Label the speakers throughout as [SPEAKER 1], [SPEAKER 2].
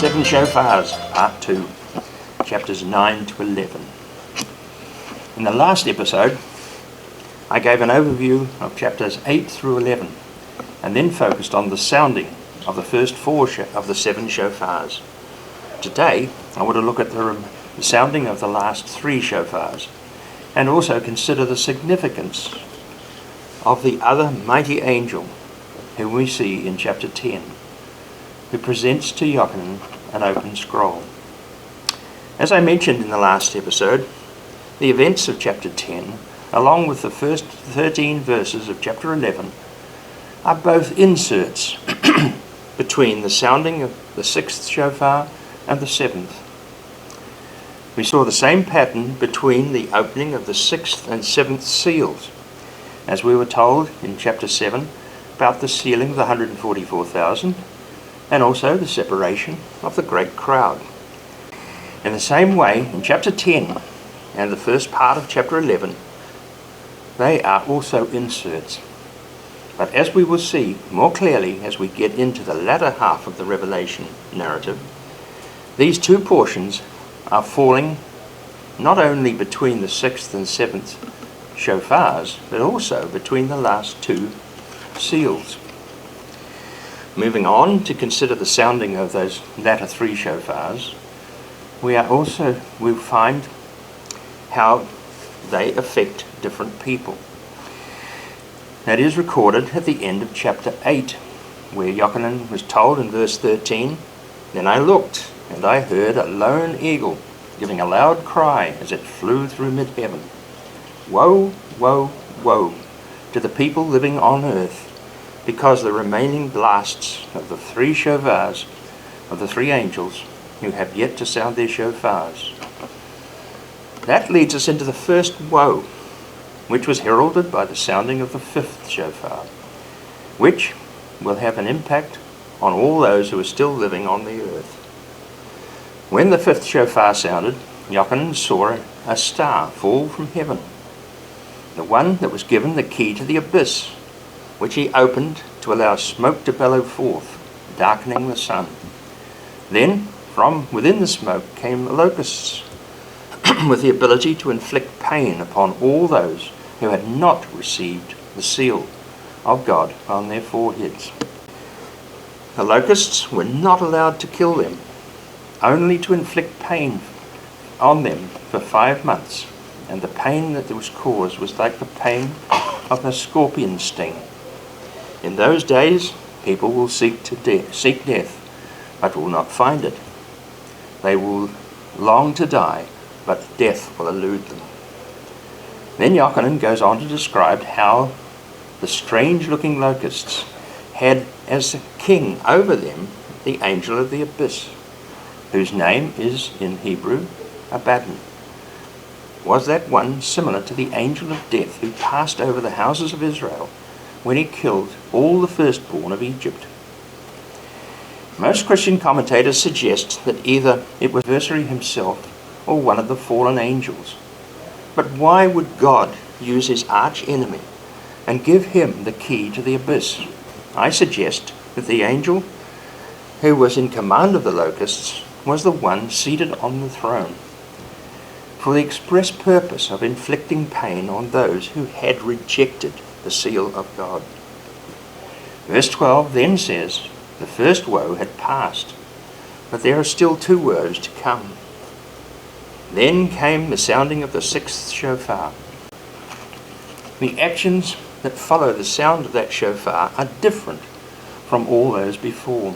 [SPEAKER 1] Seven Shofars, Part 2, chapters 9 to 11. In the last episode, I gave an overview of chapters 8 through 11, and then focused on the sounding of the first four of the seven shofars. Today, I want to look at the sounding of the last three shofars, and also consider the significance of the other mighty angel whom we see in chapter 10, who presents to Yochanan an open scroll. As I mentioned in the last episode, the events of chapter 10, along with the first 13 verses of chapter 11, are both inserts between the sounding of the sixth shofar and the seventh. We saw the same pattern between the opening of the sixth and seventh seals, as we were told in chapter 7 about the sealing of the 144,000, and also the separation of the great crowd. In the same way, in chapter 10 and the first part of chapter 11, they are also inserts. But as we will see more clearly as we get into the latter half of the Revelation narrative, these two portions are falling not only between the sixth and seventh shofars, but also between the last two seals. Moving on to consider the sounding of those latter three shofars, we find how they affect different people. That is recorded at the end of chapter 8, where Yochanan was told in verse 13, "Then I looked, and I heard a lone eagle giving a loud cry as it flew through mid-heaven. Woe, woe, woe to the people living on earth, because the remaining blasts of the three shofars of the three angels who have yet to sound their shofars." That leads us into the first woe, which was heralded by the sounding of the fifth shofar, which will have an impact on all those who are still living on the earth. When the fifth shofar sounded, Yochanan saw a star fall from heaven, the one that was given the key to the abyss, which he opened to allow smoke to bellow forth, darkening the sun. Then, from within the smoke came locusts, with the ability to inflict pain upon all those who had not received the seal of God on their foreheads. The locusts were not allowed to kill them, only to inflict pain on them for 5 months, and the pain that was caused was like the pain of a scorpion sting. In those days, people will seek death, but will not find it. They will long to die, but death will elude them. Then Yochanan goes on to describe how the strange-looking locusts had as king over them the angel of the abyss, whose name is in Hebrew Abaddon. Was that one similar to the angel of death who passed over the houses of Israel when he killed all the firstborn of Egypt? Most Christian commentators suggest that either it was the adversary himself or one of the fallen angels. But why would God use his arch-enemy and give him the key to the abyss? I suggest that the angel who was in command of the locusts was the one seated on the throne, for the express purpose of inflicting pain on those who had rejected the seal of God. Verse 12 then says, the first woe had passed, but there are still 2 woes to come. Then came the sounding of the sixth shofar. The actions that follow the sound of that shofar are different from all those before.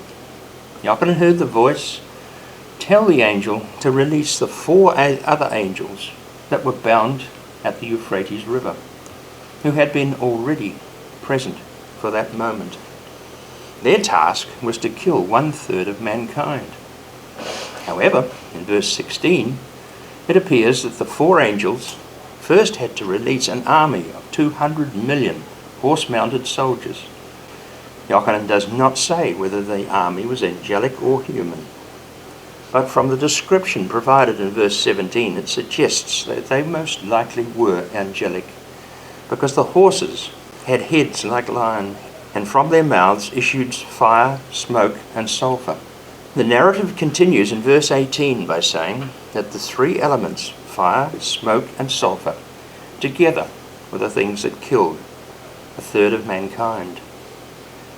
[SPEAKER 1] Yochanan heard the voice tell the angel to release the 4 other angels that were bound at the Euphrates River, who had been already present for that moment. Their task was to kill 1/3 of mankind. However, in verse 16, it appears that the 4 angels first had to release an army of 200 million horse-mounted soldiers. Yochanan does not say whether the army was angelic or human, but from the description provided in verse 17, it suggests that they most likely were angelic, because the horses had heads like lions, and from their mouths issued fire, smoke, and sulfur. The narrative continues in verse 18 by saying that the three elements, fire, smoke, and sulfur, together were the things that killed a third of mankind.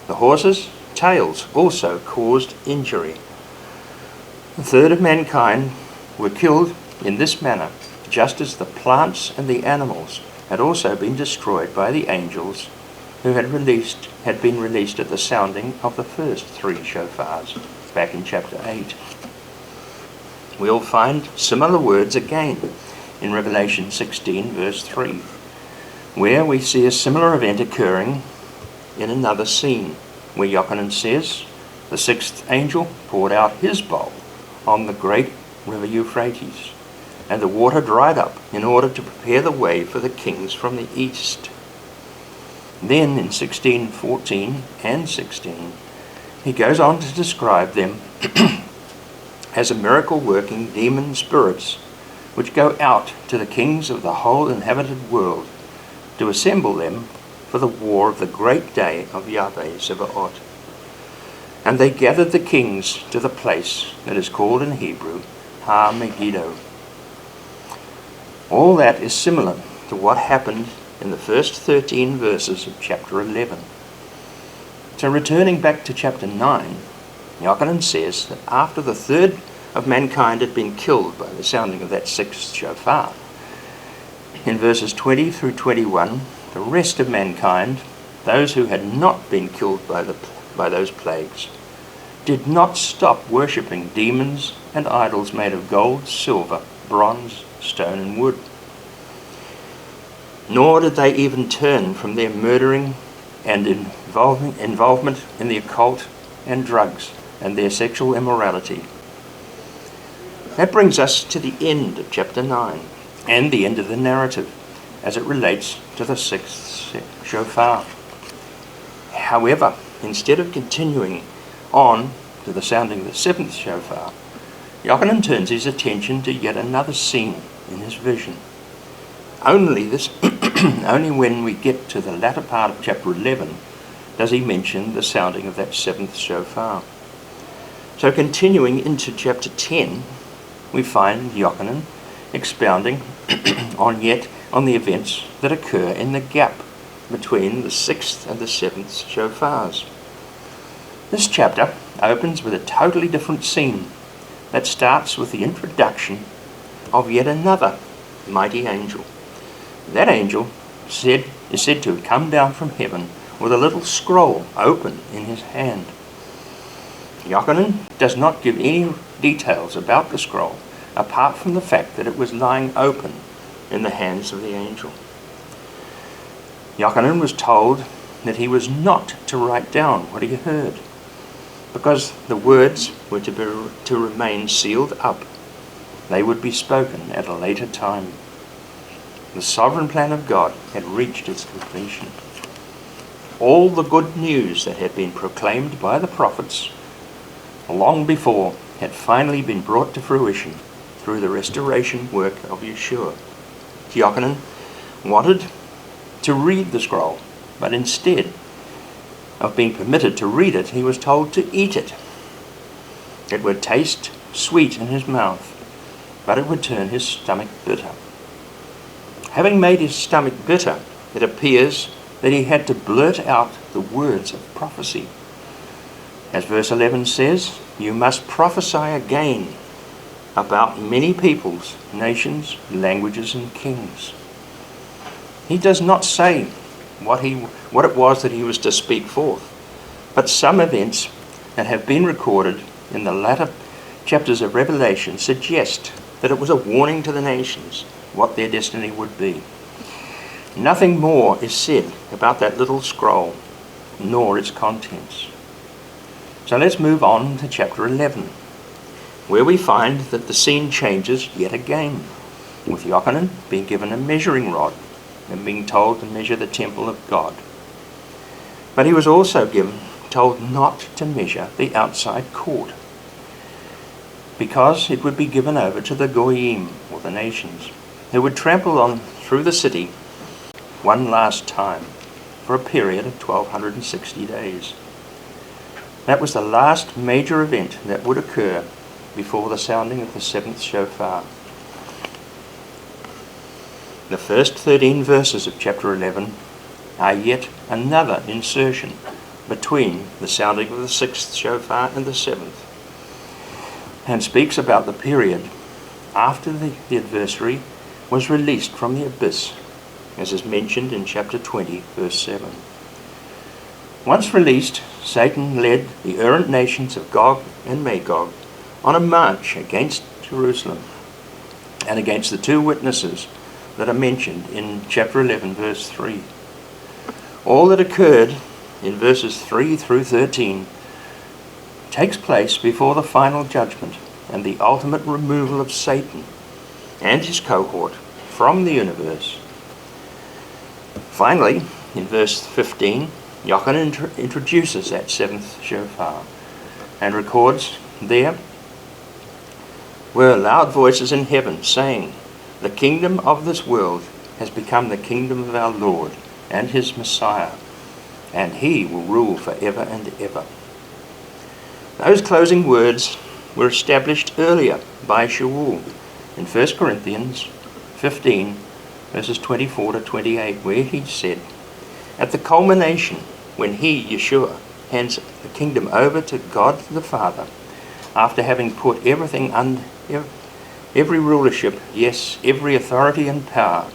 [SPEAKER 1] The horses' tails also caused injury. A third of mankind were killed in this manner, just as the plants and the animals had also been destroyed by the angels who had been released at the sounding of the first three shofars, back in chapter 8. We'll find similar words again in Revelation 16 verse 3, where we see a similar event occurring in another scene, where Yochanan says, the sixth angel poured out his bowl on the great river Euphrates, and the water dried up in order to prepare the way for the kings from the east. Then in 16:14 and 16, he goes on to describe them as a miracle-working demon spirits which go out to the kings of the whole inhabited world to assemble them for the war of the great day of Yahweh Zebaoth. And they gathered the kings to the place that is called in Hebrew Ha Megiddo. All that is similar to what happened in the first 13 verses of chapter 11. So returning back to chapter 9, Yochanan says that after the third of mankind had been killed by the sounding of that sixth shofar, in verses 20 through 21, the rest of mankind, those who had not been killed by those plagues, did not stop worshipping demons and idols made of gold, silver, bronze, stone and wood. Nor did they even turn from their murdering and involvement in the occult and drugs and their sexual immorality. That brings us to the end of chapter 9 and the end of the narrative as it relates to the sixth shofar. However, instead of continuing on to the sounding of the seventh shofar, Yochanan turns his attention to yet another scene in his vision. Only when we get to the latter part of chapter 11 does he mention the sounding of that seventh shofar. So continuing into chapter 10, we find Yochanan expounding on the events that occur in the gap between the sixth and the seventh shofars. This chapter opens with a totally different scene that starts with the introduction of yet another mighty angel. That angel is said to have come down from heaven with a little scroll open in his hand. Yochanan does not give any details about the scroll, apart from the fact that it was lying open in the hands of the angel. Yochanan was told that he was not to write down what he heard, because the words were to remain sealed up. They would be spoken at a later time. The sovereign plan of God had reached its completion. All the good news that had been proclaimed by the prophets long before had finally been brought to fruition through the restoration work of Yeshua. Yochanan wanted to read the scroll, but instead of being permitted to read it, he was told to eat it. It would taste sweet in his mouth, but it would turn his stomach bitter. Having made his stomach bitter, it appears that he had to blurt out the words of prophecy. As verse 11 says, you must prophesy again about many peoples, nations, languages, and kings. He does not say what it was that he was to speak forth, but some events that have been recorded in the latter chapters of Revelation suggest that it was a warning to the nations what their destiny would be. Nothing more is said about that little scroll, nor its contents. So let's move on to chapter 11, where we find that the scene changes yet again, with Yochanan being given a measuring rod and being told to measure the temple of God. But he was also told not to measure the outside court, because it would be given over to the Goyim, or the nations, who would trample on through the city one last time for a period of 1260 days. That was the last major event that would occur before the sounding of the seventh shofar. The first 13 verses of chapter 11 are yet another insertion between the sounding of the sixth shofar and the seventh, and speaks about the period after the adversary was released from the abyss, as is mentioned in chapter 20, verse 7. Once released, Satan led the errant nations of Gog and Magog on a march against Jerusalem and against the two witnesses that are mentioned in chapter 11, verse 3. All that occurred in verses 3 through 13 takes place before the final judgment and the ultimate removal of Satan and his cohort from the universe. Finally, in verse 15, Yochanan introduces that seventh shofar and records, "There were loud voices in heaven saying, 'The kingdom of this world has become the kingdom of our Lord and his Messiah, and he will rule forever and ever.'" Those closing words were established earlier by Shaul in 1 Corinthians 15, verses 24 to 28, where he said, "At the culmination, when he, Yeshua, hands the kingdom over to God the Father, after having put everything under every rulership, yes, every authority and power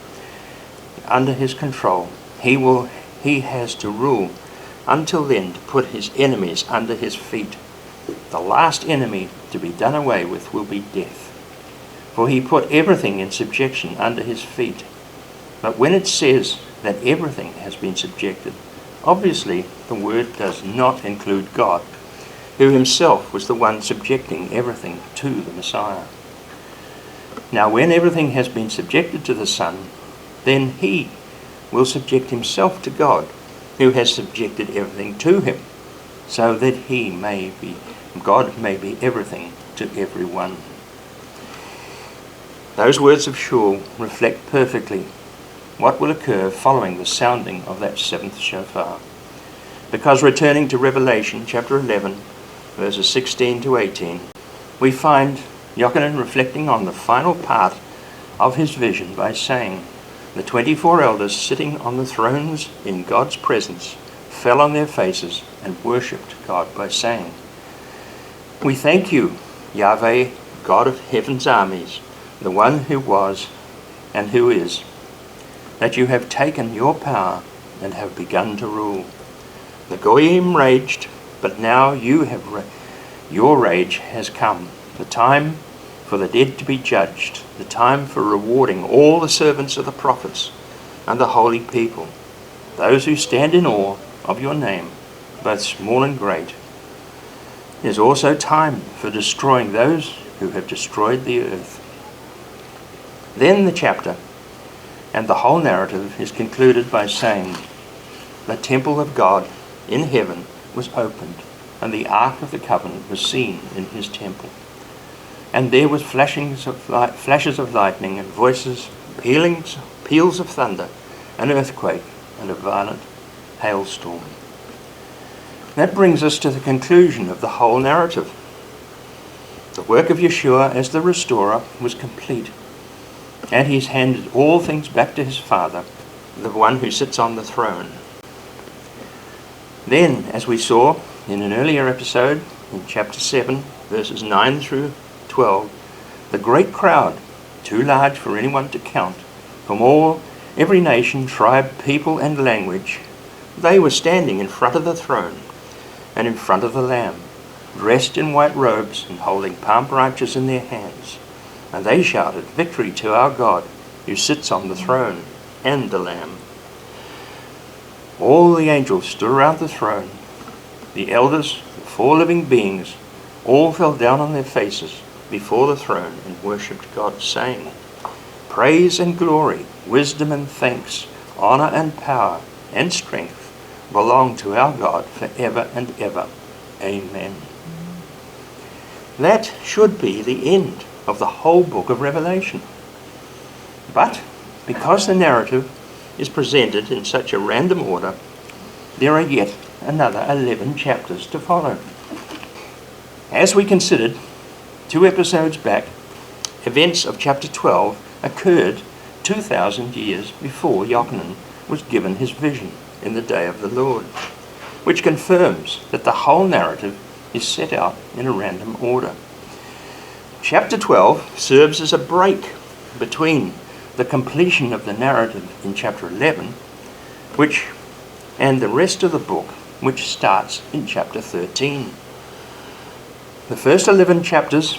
[SPEAKER 1] under his control, he has to rule until then to put his enemies under his feet. The last enemy to be done away with will be death. For he put everything in subjection under his feet." But when it says that everything has been subjected, obviously the word does not include God, who himself was the one subjecting everything to the Messiah. Now when everything has been subjected to the Son, then he will subject himself to God, who has subjected everything to him, so that God may be everything to everyone. Those words of Shaul reflect perfectly what will occur following the sounding of that seventh shofar. Because returning to Revelation chapter 11, verses 16 to 18, we find Yochanan reflecting on the final part of his vision by saying, "The 24 elders sitting on the thrones in God's presence fell on their faces and worshipped God by saying, 'We thank you, Yahweh, God of heaven's armies, the one who was and who is, that you have taken your power and have begun to rule. The Goyim raged, but now your rage has come, the time for the dead to be judged, the time for rewarding all the servants of the prophets and the holy people, those who stand in awe of your name, both small and great. It is also time for destroying those who have destroyed the earth.'" Then the chapter and the whole narrative is concluded by saying, "The temple of God in heaven was opened, and the ark of the covenant was seen in his temple. And there was flashes of lightning and voices, peals of thunder, an earthquake, and a violent hailstorm." That brings us to the conclusion of the whole narrative. The work of Yeshua as the restorer was complete, and he's handed all things back to his Father, the one who sits on the throne. Then, as we saw in an earlier episode, in chapter 7, verses 9 through 12, the great crowd, too large for anyone to count, from every nation, tribe, people, and language, they were standing in front of the throne and in front of the Lamb, dressed in white robes and holding palm branches in their hands. And they shouted, "Victory to our God, who sits on the throne, and the Lamb." All the angels stood around the throne. The elders, the 4 living beings, all fell down on their faces before the throne and worshipped God, saying, "Praise and glory, wisdom and thanks, honor and power and strength belong to our God forever and ever. Amen." That should be the end of the whole book of Revelation. But because the narrative is presented in such a random order, there are yet another 11 chapters to follow. As we considered 2 episodes back, events of chapter 12 occurred 2,000 years before Yochanan was given his vision in the day of the Lord, which confirms that the whole narrative is set out in a random order. Chapter 12 serves as a break between the completion of the narrative in chapter 11, and the rest of the book, which starts in chapter 13. The first 11 chapters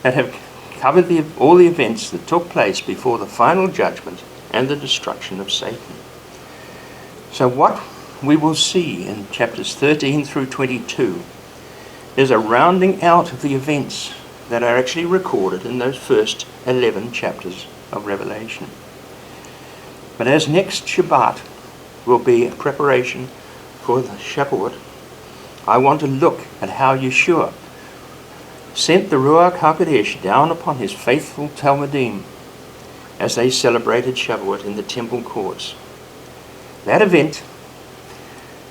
[SPEAKER 1] that have covered all the events that took place before the final judgment and the destruction of Satan. So what we will see in chapters 13 through 22 is a rounding out of the events that are actually recorded in those first 11 chapters of Revelation. But as next Shabbat will be a preparation for the Shavuot, I want to look at how Yeshua sent the Ruach HaKodesh down upon his faithful Talmudim as they celebrated Shavuot in the temple courts. That event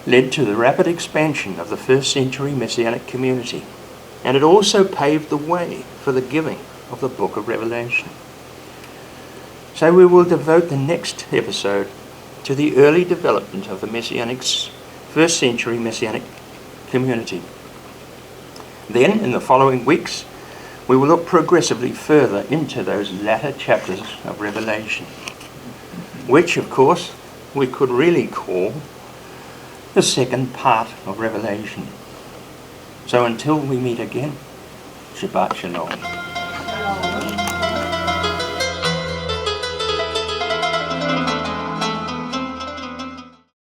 [SPEAKER 1] led to the rapid expansion of the first century Messianic community, and it also paved the way for the giving of the book of Revelation. So we will devote the next episode to the early development of the first century Messianic community. Then, in the following weeks, we will look progressively further into those latter chapters of Revelation, which, of course, we could really call the second part of Revelation. So until we meet again, Shabbat Shalom.